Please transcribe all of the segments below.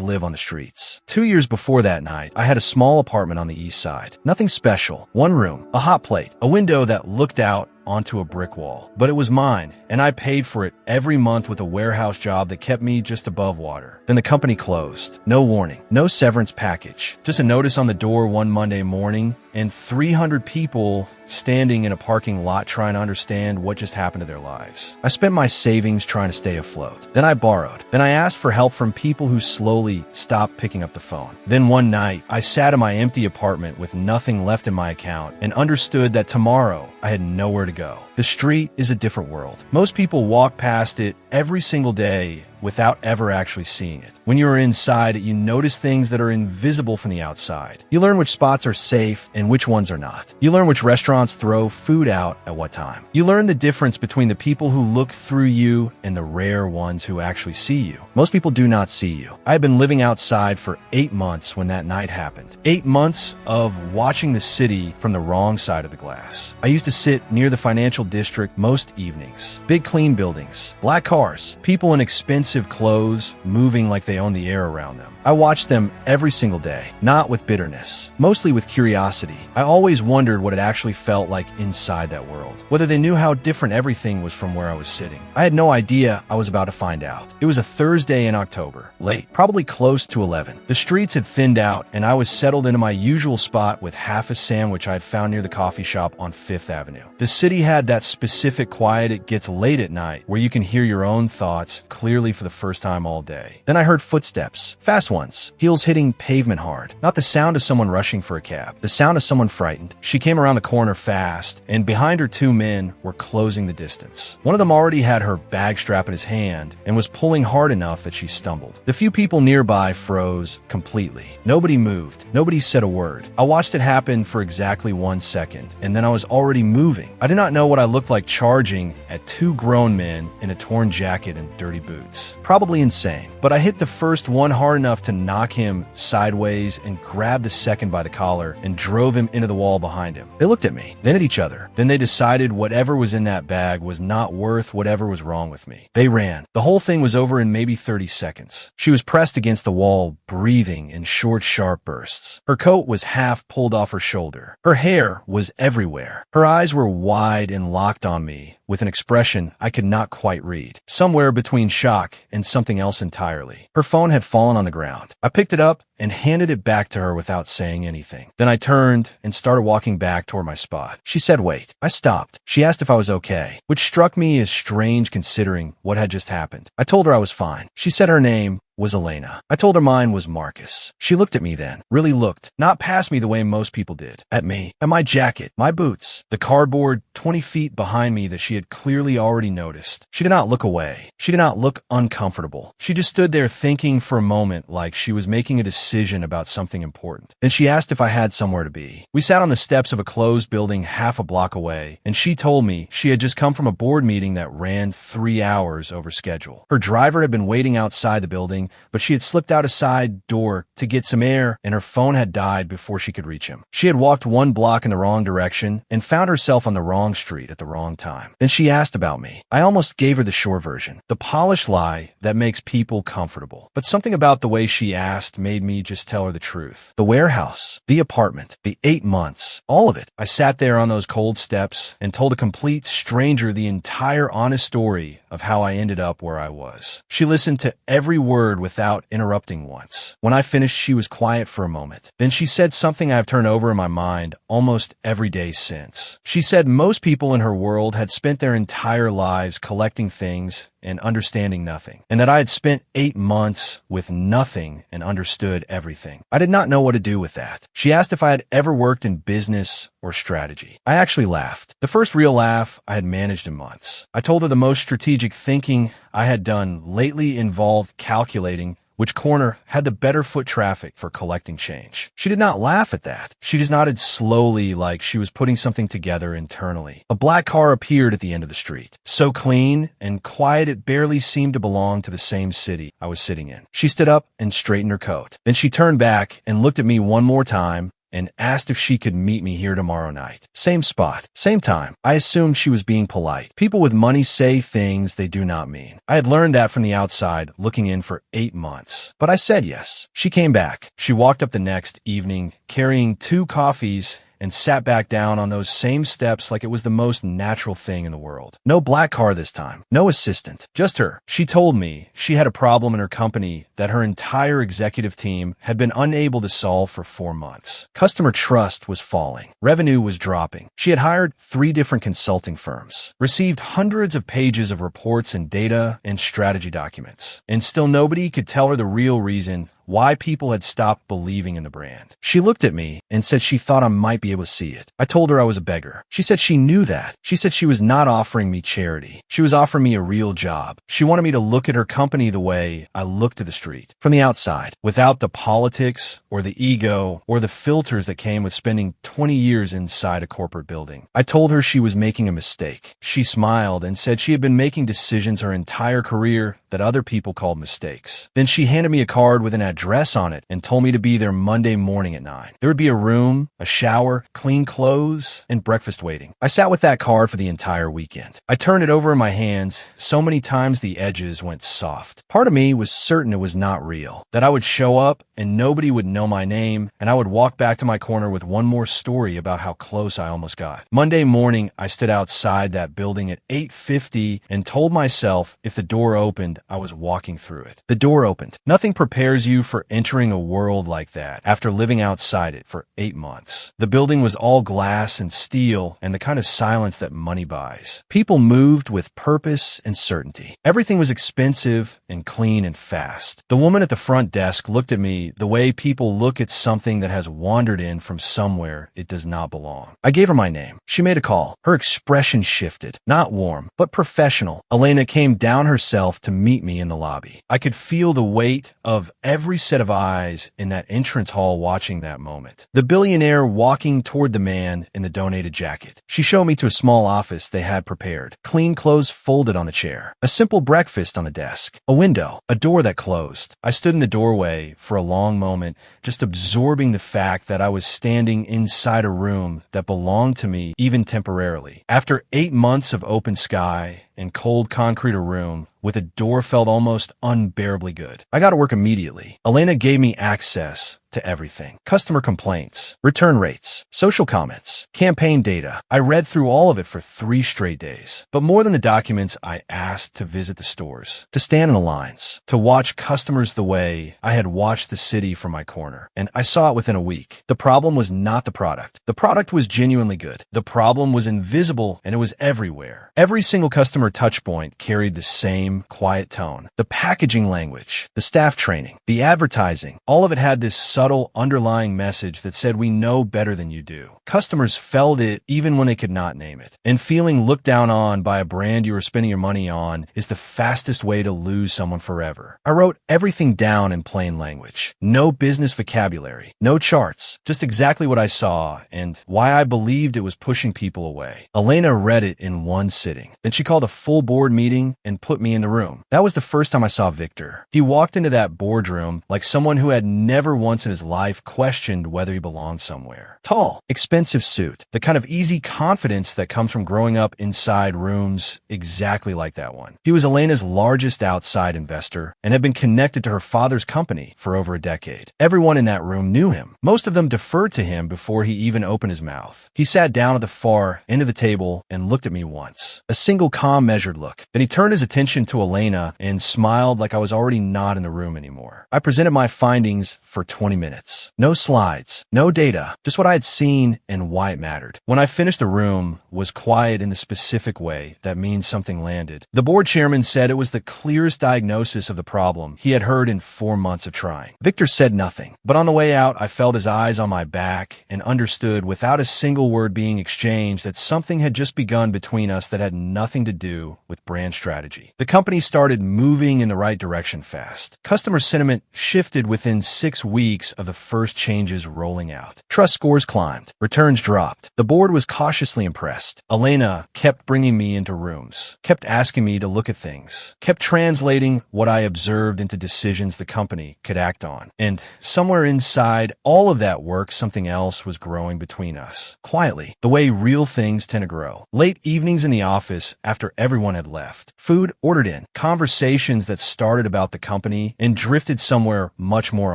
live on the streets. 2 years before that night, I had a small apartment on the east side. Nothing special. One room, a hot plate, a window that looked out onto a brick wall. But it was mine, and I paid for it every month with a warehouse job that kept me just above water. Then the company closed. No warning, no severance package. Just a notice on the door one Monday morning, and 300 people standing in a parking lot trying to understand what just happened to their lives. I spent my savings trying to stay afloat. Then I borrowed. Then I asked for help from people who slowly stopped picking up the phone. Then one night, I sat in my empty apartment with nothing left in my account and understood that tomorrow I had nowhere to go. The street is a different world. Most people walk past it every single day without ever actually seeing it. When you are inside it, you notice things that are invisible from the outside. You learn which spots are safe and which ones are not. You learn which restaurants throw food out at what time. You learn the difference between the people who look through you and the rare ones who actually see you. Most people do not see you. I had been living outside for 8 months when that night happened. 8 months of watching the city from the wrong side of the glass. I used to sit near the financial district most evenings. Big clean buildings, black cars, people in expensive clothes moving like they own the air around them. I watched them every single day, not with bitterness, mostly with curiosity. I always wondered what it actually felt like inside that world, whether they knew how different everything was from where I was sitting. I had no idea. I was about to find out. It was a Thursday in October, late, probably close to 11. The streets had thinned out, and I was settled into my usual spot with half a sandwich I had found near the coffee shop on Fifth Avenue. The city had that specific quiet it gets late at night, where you can hear your own thoughts clearly for the first time all day. Then I heard footsteps, fast ones, heels hitting pavement hard. Not the sound of someone rushing for a cab, the sound of someone frightened. She came around the corner fast, and behind her 2 men were closing the distance. One of them already had her bag strap in his hand and was pulling hard enough that she stumbled. The few people nearby froze completely. Nobody moved. Nobody said a word. I watched it happen for exactly 1 second, and then I was already moving. I did not know what I looked like charging at 2 grown men in a torn jacket and dirty boots. Probably insane, but I hit the first one hard enough to knock him sideways and grabbed the second by the collar and drove him into the wall behind him. They looked at me, then at each other. Then they decided whatever was in that bag was not worth whatever was wrong with me. They ran. The whole thing was over in maybe 30 seconds. She was pressed against the wall, breathing in short, sharp bursts. Her coat was half pulled off her shoulder. Her hair was everywhere. Her eyes were wide and locked on me with an expression I could not quite read, somewhere between shock and something else entirely. Her phone had fallen on the ground. I picked it up and handed it back to her without saying anything. Then I turned and started walking back toward my spot. She said, "Wait." I stopped. She asked if I was okay, which struck me as strange considering what had just happened. I told her I was fine. She said her name was Elena. I told her mine was Marcus. She looked at me then, really looked, not past me the way most people did, at me, at my jacket, my boots, the cardboard 20 feet behind me that she had clearly already noticed. She did not look away. She did not look uncomfortable. She just stood there thinking for a moment like she was making a decision about something important. Then she asked if I had somewhere to be. We sat on the steps of a closed building half a block away, and she told me she had just come from a board meeting that ran 3 hours over schedule. Her driver had been waiting outside the building, but she had slipped out a side door to get some air, and her phone had died before she could reach him. She had walked 1 block in the wrong direction and found herself on the wrong street at the wrong time. Then she asked about me. I almost gave her the short version, the polished lie that makes people comfortable. But something about the way she asked made me just tell her the truth. The warehouse, the apartment, the 8 months, all of it. I sat there on those cold steps and told a complete stranger the entire honest story of how I ended up where I was. She listened to every word without interrupting once. When I finished, she was quiet for a moment. Then she said something I've turned over in my mind almost every day since. She said most people in her world had spent their entire lives collecting things and understanding nothing, and that I had spent 8 months with nothing and understood everything. I did not know what to do with that. She asked if I had ever worked in business or strategy. I actually laughed. The first real laugh I had managed in months. I told her the most strategic thinking I had done lately involved calculating which corner had the better foot traffic for collecting change. She did not laugh at that. She just nodded slowly like she was putting something together internally. A black car appeared at the end of the street, so clean and quiet it barely seemed to belong to the same city I was sitting in. She stood up and straightened her coat. Then she turned back and looked at me one more time and asked if she could meet me here tomorrow night. Same spot, same time. I assumed she was being polite. People with money say things they do not mean. I had learned that from the outside, looking in for 8 months. But I said yes. She came back. She walked up the next evening, carrying 2 coffees, and sat back down on those same steps like it was the most natural thing in the world. No black car this time. No assistant. Just her. She told me she had a problem in her company that her entire executive team had been unable to solve for 4 months. Customer trust was falling. Revenue was dropping. She had hired 3 different consulting firms, received hundreds of pages of reports and data and strategy documents, and still nobody could tell her the real reason why people had stopped believing in the brand. She looked at me and said she thought I might be able to see it. I told her I was a beggar. She said she knew that. She said she was not offering me charity. She was offering me a real job. She wanted me to look at her company the way I looked to the street, from the outside, without the politics or the ego or the filters that came with spending 20 years inside a corporate building. I told her she was making a mistake. She smiled and said she had been making decisions her entire career that other people called mistakes. Then she handed me a card with an address on it and told me to be there Monday morning at 9. There would be a room, a shower, clean clothes, and breakfast waiting. I sat with that card for the entire weekend. I turned it over in my hands so many times the edges went soft. Part of me was certain it was not real, that I would show up and nobody would know my name, and I would walk back to my corner with one more story about how close I almost got. Monday morning, I stood outside that building at 8:50 and told myself if the door opened, I was walking through it. The door opened. Nothing prepares you for entering a world like that after living outside it for 8 months. The building was all glass and steel and the kind of silence that money buys. People moved with purpose and certainty. Everything was expensive and clean and fast. The woman at the front desk looked at me the way people look at something that has wandered in from somewhere it does not belong. I gave her my name. She made a call. Her expression shifted. Not warm, but professional. Elena came down herself to meet me in the lobby. I could feel the weight of every set of eyes in that entrance hall watching that moment. The billionaire walking toward the man in the donated jacket. She showed me to a small office they had prepared. Clean clothes folded on the chair. A simple breakfast on the desk. A window. A door that closed. I stood in the doorway for a long moment, just absorbing the fact that I was standing inside a room that belonged to me, even temporarily. After 8 months of open sky and cold concrete, a room with a door felt almost unbearably good. I got to work immediately. Elena gave me access to everything. Customer complaints, return rates, social comments, campaign data. I read through all of it for 3 straight days. But more than the documents, I asked to visit the stores, to stand in the lines, to watch customers the way I had watched the city from my corner. And I saw it within a week. The problem was not the product. The product was genuinely good. The problem was invisible and it was everywhere. Every single customer touch point carried the same quiet tone. The packaging language, the staff training, the advertising, all of it had this subtle underlying message that said we know better than you do. Customers felt it even when they could not name it. And feeling looked down on by a brand you are spending your money on is the fastest way to lose someone forever. I wrote everything down in plain language. No business vocabulary, no charts, just exactly what I saw and why I believed it was pushing people away. Elena read it in one sitting. Then she called a full board meeting and put me in the room. That was the first time I saw Victor. He walked into that boardroom like someone who had never once in his life questioned whether he belonged somewhere. Tall, expensive suit, the kind of easy confidence that comes from growing up inside rooms exactly like that one. He was Elena's largest outside investor and had been connected to her father's company for over a decade. Everyone in that room knew him. Most of them deferred to him before he even opened his mouth. He sat down at the far end of the table and looked at me once. A single calm, measured look. Then he turned his attention to Elena and smiled like I was already not in the room anymore. I presented my findings for 20 minutes. No slides, no data, just what I had seen and why it mattered. When I finished, the room was quiet in the specific way that means something landed. The board chairman said it was the clearest diagnosis of the problem he had heard in 4 months of trying. Victor said nothing, but on the way out, I felt his eyes on my back and understood without a single word being exchanged that something had just begun between us that had nothing to do with brand strategy. The company started moving in the right direction fast. Customer sentiment shifted within 6 weeks weeks of the first changes rolling out. Trust scores climbed. Returns dropped. The board was cautiously impressed. Elena kept bringing me into rooms, kept asking me to look at things, kept translating what I observed into decisions the company could act on. And somewhere inside all of that work, something else was growing between us. Quietly, the way real things tend to grow. Late evenings in the office after everyone had left. Food ordered in. Conversations that started about the company and drifted somewhere much more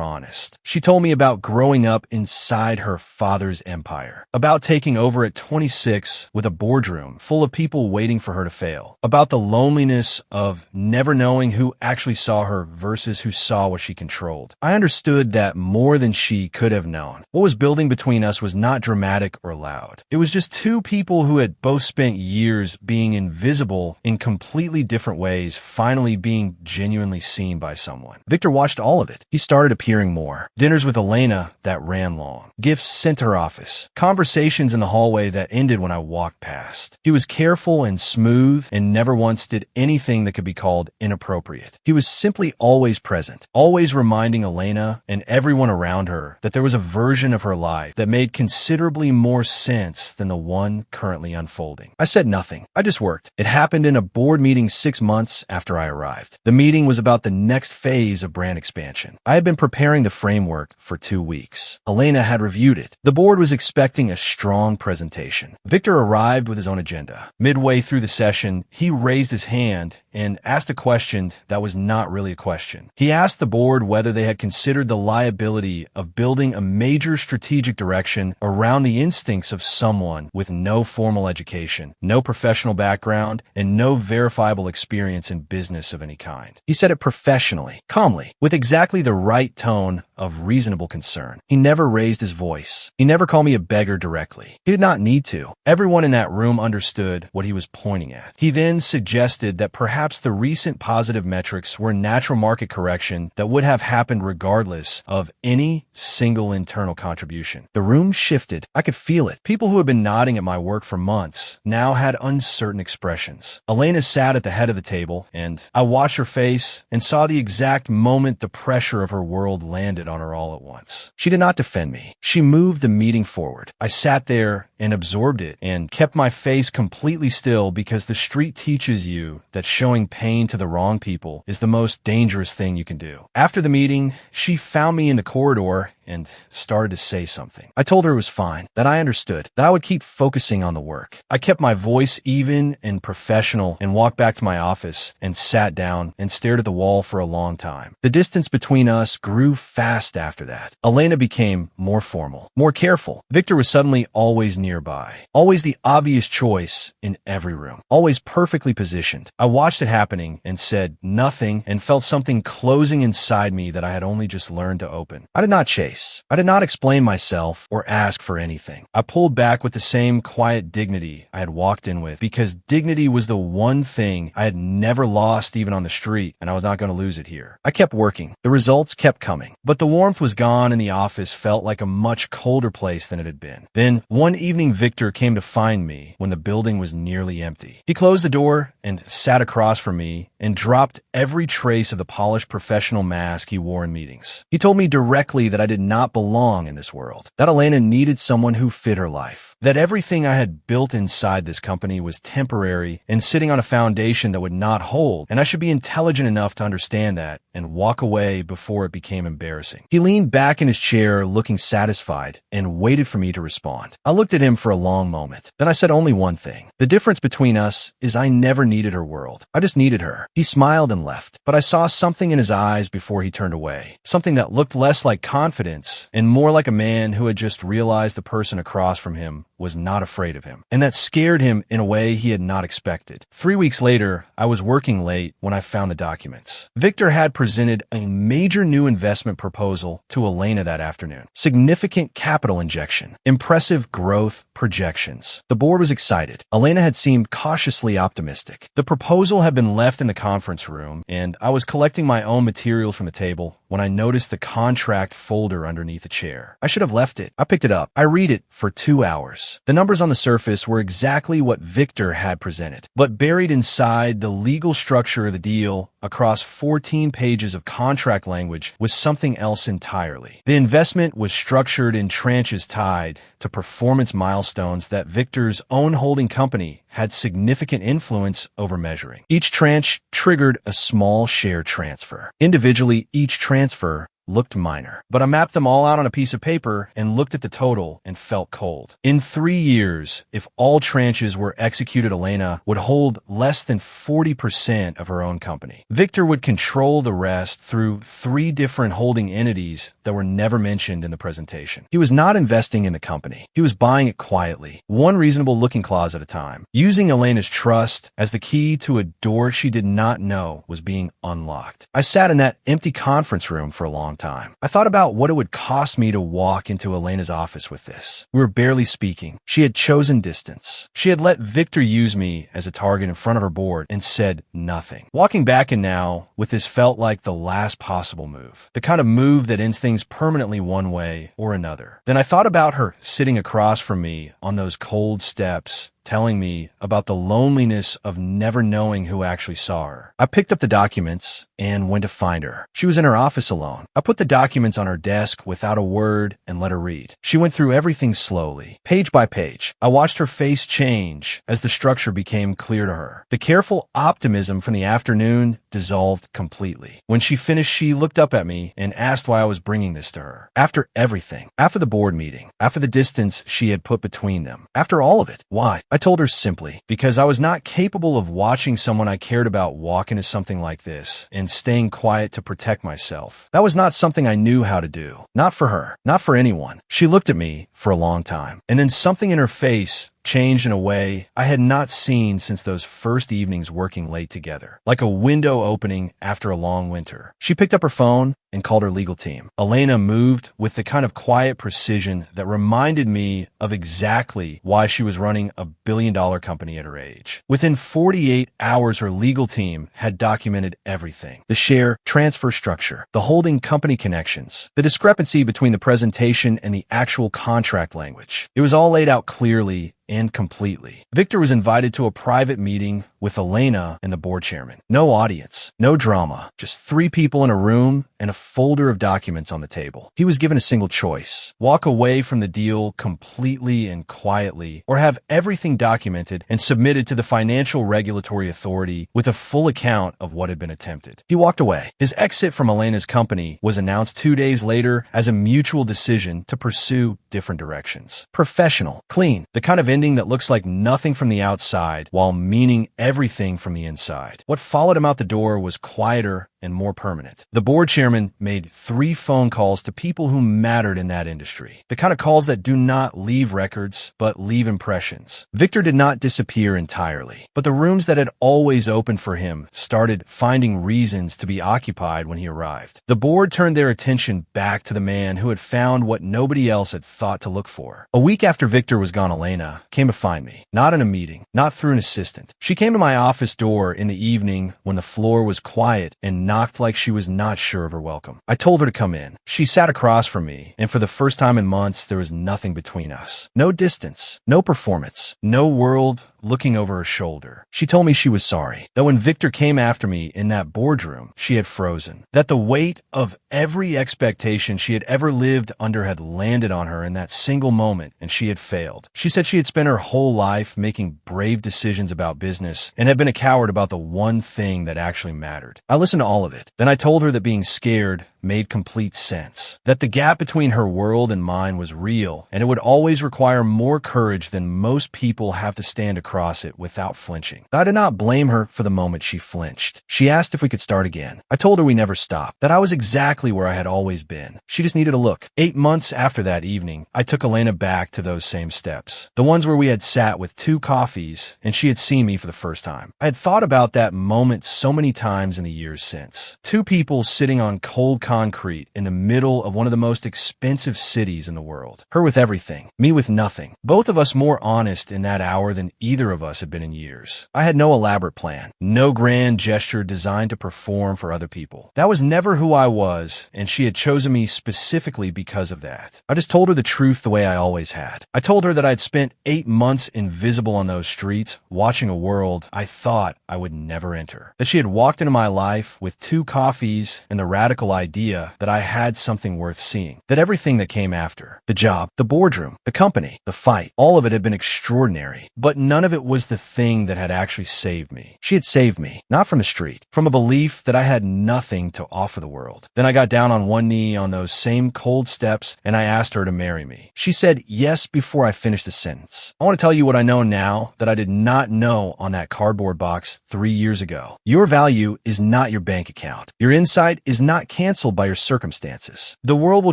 honest. She told me about growing up inside her father's empire. About taking over at 26 with a boardroom full of people waiting for her to fail. About the loneliness of never knowing who actually saw her versus who saw what she controlled. I understood that more than she could have known. What was building between us was not dramatic or loud. It was just two people who had both spent years being invisible in completely different ways, finally being genuinely seen by someone. Victor watched all of it. He started appearing more. Dinners with Elena that ran long. Gifts sent to her office. Conversations in the hallway that ended when I walked past. He was careful and smooth and never once did anything that could be called inappropriate. He was simply always present, always reminding Elena and everyone around her that there was a version of her life that made considerably more sense than the one currently unfolding. I said nothing. I just worked. It happened in a board meeting 6 months after I arrived. The meeting was about the next phase of brand expansion. I had been preparing the framework for 2 weeks. Elena had reviewed it. The board was expecting a strong presentation. Victor arrived with his own agenda. Midway through the session, he raised his hand and asked a question that was not really a question. He asked the board whether they had considered the liability of building a major strategic direction around the instincts of someone with no formal education, no professional background, and no verifiable experience in business of any kind. He said it professionally, calmly, with exactly the right tone of reasonable concern. He never raised his voice. He never called me a beggar directly. He did not need to. Everyone in that room understood what he was pointing at. He then suggested that perhaps the recent positive metrics were natural market correction that would have happened regardless of any single internal contribution. The room shifted. I could feel it. People who had been nodding at my work for months now had uncertain expressions. Elena sat at the head of the table, and I watched her face and saw the exact moment the pressure of her world landed on her all at once. She did not defend me. She moved the meeting forward. I sat there and absorbed it and kept my face completely still because the street teaches you that showing pain to the wrong people is the most dangerous thing you can do. After the meeting, she found me in the corridor and started to say something. I told her it was fine, that I understood, that I would keep focusing on the work. I kept my voice even and professional and walked back to my office and sat down and stared at the wall for a long time. The distance between us grew fast after that. Elena became more formal, more careful. Victor was suddenly always nearby, always the obvious choice in every room, always perfectly positioned. I watched it happening and said nothing and felt something closing inside me that I had only just learned to open. I did not chase. I did not explain myself or ask for anything. I pulled back with the same quiet dignity I had walked in with because dignity was the one thing I had never lost even on the street, and I was not going to lose it here. I kept working. The results kept coming, but the warmth was gone and the office felt like a much colder place than it had been. Then one evening Victor came to find me when the building was nearly empty. He closed the door and sat across from me and dropped every trace of the polished professional mask he wore in meetings. He told me directly that I did not belong in this world, that Elena needed someone who fit her life, that everything I had built inside this company was temporary and sitting on a foundation that would not hold, and I should be intelligent enough to understand that and walk away before it became embarrassing. He leaned back in his chair looking satisfied and waited for me to respond. I looked at him for a long moment. Then I said only one thing. The difference between us is I never needed her world. I just needed her. He smiled and left, but I saw something in his eyes before he turned away, something that looked less like confidence and more like a man who had just realized the person across from him was not afraid of him, and that scared him in a way he had not expected. 3 weeks later, I was working late when I found the documents. Victor had presented a major new investment proposal to Elena that afternoon. Significant capital injection, impressive growth projections. The board was excited. Elena had seemed cautiously optimistic. The proposal had been left in the conference room, and I was collecting my own materials from the table when I noticed the contract folder underneath a chair. I should have left it. I picked it up. I read it for 2 hours. The numbers on the surface were exactly what Victor had presented, but buried inside the legal structure of the deal across 14 pages of contract language was something else entirely. The investment was structured in tranches tied to performance milestones that Victor's own holding company had significant influence over measuring. Each tranche triggered a small share transfer. Individually, each transfer looked minor, but I mapped them all out on a piece of paper and looked at the total and felt cold. In 3 years, if all tranches were executed, Elena would hold less than 40% of her own company. Victor would control the rest through 3 different holding entities that were never mentioned in the presentation. He was not investing in the company. He was buying it quietly, one reasonable looking clause at a time. Using Elena's trust as the key to a door she did not know was being unlocked. I sat in that empty conference room for a long time. I thought about what it would cost me to walk into Elena's office with this. We were barely speaking. She had chosen distance. She had let Victor use me as a target in front of her board and said nothing. Walking back in now with this felt like the last possible move. The kind of move that ends things permanently one way or another. Then I thought about her sitting across from me on those cold steps, telling me about the loneliness of never knowing who actually saw her. I picked up the documents and went to find her. She was in her office alone. I put the documents on her desk without a word and let her read. She went through everything slowly, page by page. I watched her face change as the structure became clear to her. The careful optimism from the afternoon dissolved completely. When she finished, she looked up at me and asked why I was bringing this to her. After everything, after the board meeting, after the distance she had put between them, after all of it, why? I told her simply, because I was not capable of watching someone I cared about walk into something like this and staying quiet to protect myself. That was not something I knew how to do. Not for her. Not for anyone. She looked at me for a long time, and then something in her face changed in a way I had not seen since those first evenings working late together. Like a window opening after a long winter. She picked up her phone and called her legal team. Elena moved with the kind of quiet precision that reminded me of exactly why she was running a billion-dollar company at her age. Within 48 hours, her legal team had documented everything. The share transfer structure, the holding company connections, the discrepancy between the presentation and the actual contract language. It was all laid out clearly and completely. Victor was invited to a private meeting with Elena and the board chairman. No audience, no drama, just 3 people in a room and a folder of documents on the table. He was given a single choice: walk away from the deal completely and quietly, or have everything documented and submitted to the financial regulatory authority with a full account of what had been attempted. He walked away. His exit from Elena's company was announced 2 days later as a mutual decision to pursue different directions. Professional, clean, the kind of ending that looks like nothing from the outside while meaning everything from the inside. What followed him out the door was quieter and more permanent. The board chairman made 3 phone calls to people who mattered in that industry. The kind of calls that do not leave records, but leave impressions. Victor did not disappear entirely, but the rooms that had always opened for him started finding reasons to be occupied when he arrived. The board turned their attention back to the man who had found what nobody else had thought to look for. A week after Victor was gone, Elena came to find me. Not in a meeting, not through an assistant. She came to my office door in the evening when the floor was quiet and knocked like she was not sure of her welcome. I told her to come in. She sat across from me, and for the first time in months, there was nothing between us. No distance, no performance, no world looking over her shoulder. She told me she was sorry, that when Victor came after me in that boardroom, she had frozen, that the weight of every expectation she had ever lived under had landed on her in that single moment, and she had failed. She said she had spent her whole life making brave decisions about business and had been a coward about the one thing that actually mattered. I listened to all of it. Then I told her that being scared made complete sense, that the gap between her world and mine was real, and it would always require more courage than most people have to stand across it without flinching. I did not blame her for the moment she flinched. She asked if we could start again. I told her we never stopped, that I was exactly where I had always been. She just needed a look. 8 months after that evening, I took Elena back to those same steps, the ones where we had sat with 2 coffees and she had seen me for the first time. I had thought about that moment so many times in the years since. 2 people sitting on cold concrete in the middle of one of the most expensive cities in the world. Her with everything, me with nothing. Both of us more honest in that hour than either of us had been in years. I had no elaborate plan, no grand gesture designed to perform for other people. That was never who I was, and she had chosen me specifically because of that. I just told her the truth the way I always had. I told her that I'd spent 8 months invisible on those streets, watching a world I thought I would never enter. That she had walked into my life with 2 coffees and the radical idea that I had something worth seeing. That everything that came after, the job, the boardroom, the company, the fight, all of it had been extraordinary, but none of it was the thing that had actually saved me. She had saved me, not from the street, from a belief that I had nothing to offer the world. Then I got down on one knee on those same cold steps and I asked her to marry me. She said yes before I finished the sentence. I want to tell you what I know now that I did not know on that cardboard box 3 years ago. Your value is not your bank account. Your insight is not canceled by your circumstances. The world will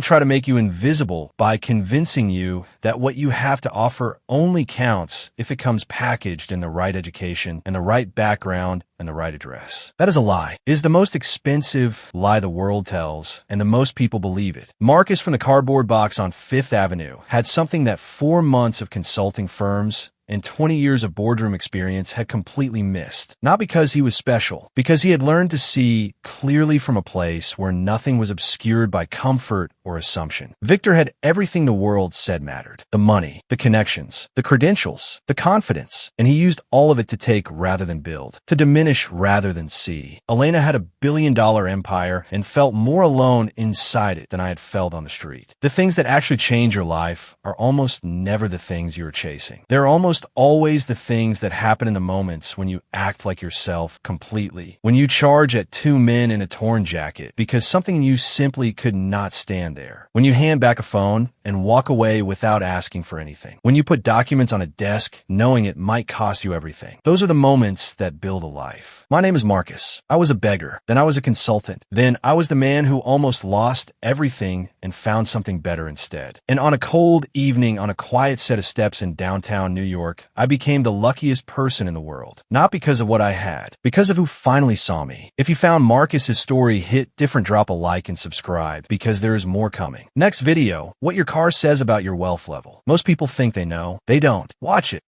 try to make you invisible by convincing you that what you have to offer only counts if it comes packaged in the right education and the right background and the right address. That is a lie. It is the most expensive lie the world tells, and the most people believe it. Marcus from the cardboard box on 5th Avenue had something that 4 months of consulting firms and 20 years of boardroom experience had completely missed. Not because he was special, because he had learned to see clearly from a place where nothing was obscured by comfort or assumption. Victor had everything the world said mattered. The money, the connections, the credentials, the confidence, and he used all of it to take rather than build, to diminish rather than see. Elena had a billion-dollar empire and felt more alone inside it than I had felt on the street. The things that actually change your life are almost never the things you are chasing. They're almost always the things that happen in the moments when you act like yourself completely. When you charge at 2 men in a torn jacket because something in you simply could not stand there. When you hand back a phone and walk away without asking for anything. When you put documents on a desk knowing it might cost you everything. Those are the moments that build a life. My name is Marcus. I was a beggar. Then I was a consultant. Then I was the man who almost lost everything and found something better instead. And on a cold evening on a quiet set of steps in downtown New York, I became the luckiest person in the world. Not because of what I had, because of who finally saw me. If you found Marcus's story, hit different, drop a like and subscribe because there is more coming. Next video, what your car says about your wealth level. Most people think they know. They don't. Watch it.